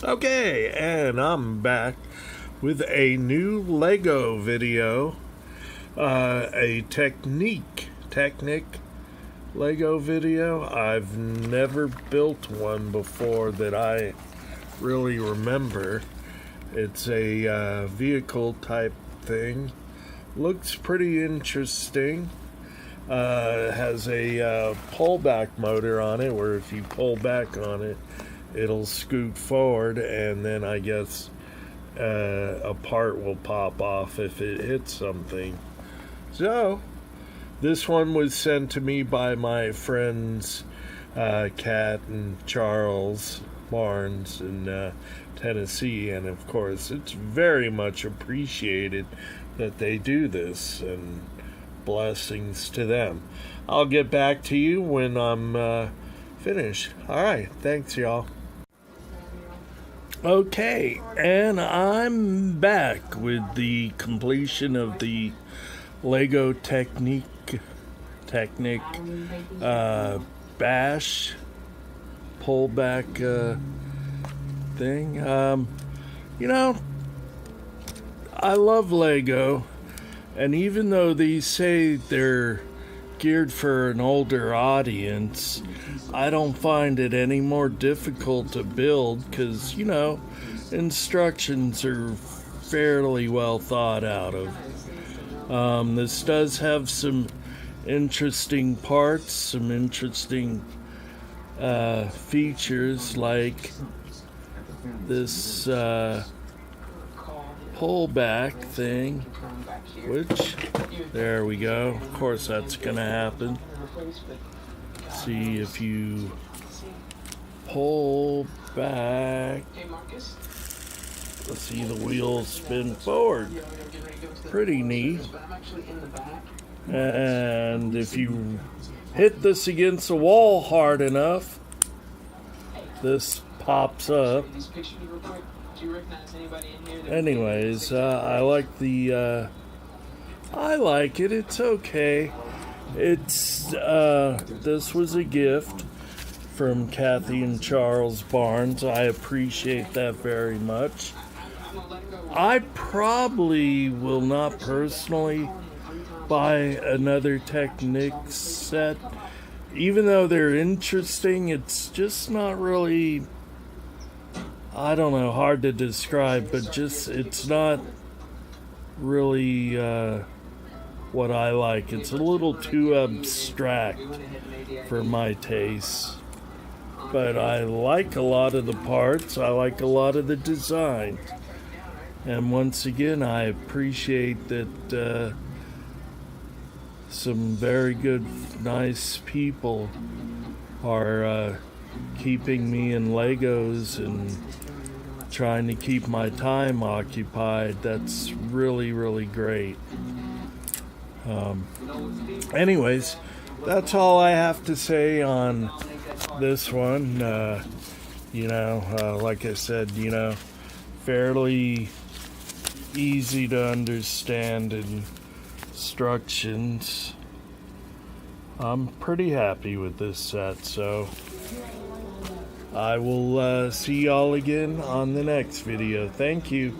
Okay, and I'm back with a new Lego video, a Technic Lego video. I've never built one before that I really remember. It's a vehicle type thing. Looks pretty interesting. Has a pullback motor on it, where if you pull back on it, it'll scoot forward, and then I guess a part will pop off if it hits something. So, this one was sent to me by my friends Kat and Charles Barnes in Tennessee, and of course it's very much appreciated that they do this, and blessings to them. I'll get back to you when I'm finished. Alright, thanks y'all. Okay, and I'm back with the completion of the Lego Technic bash pullback thing. You know, I love Lego, and even though they say they're geared for an older audience, I don't find it any more difficult to build because, you know, instructions are fairly well thought out of. This does have some interesting parts, some interesting features, like this pullback thing, which, there we go. Of course that's gonna happen. See, if you pull back, let's see, the wheels spin forward. Pretty neat. And if you hit this against the wall hard enough, this pops up. Anyways, I like it. It's okay. This was a gift from Kathy and Charles Barnes. I appreciate that very much. I probably will not personally buy another Technic set. Even though they're interesting, it's just not really, I don't know, hard to describe, but just, it's not really what I like. It's a little too abstract for my taste. But I like a lot of the parts. I like a lot of the design. And once again, I appreciate that some very good, nice people are keeping me in Legos and trying to keep my time occupied. That's really, really great. Anyways, that's all I have to say on this one. Like I said, fairly easy to understand instructions. I'm pretty happy with this set, so I will see y'all again on the next video. Thank you.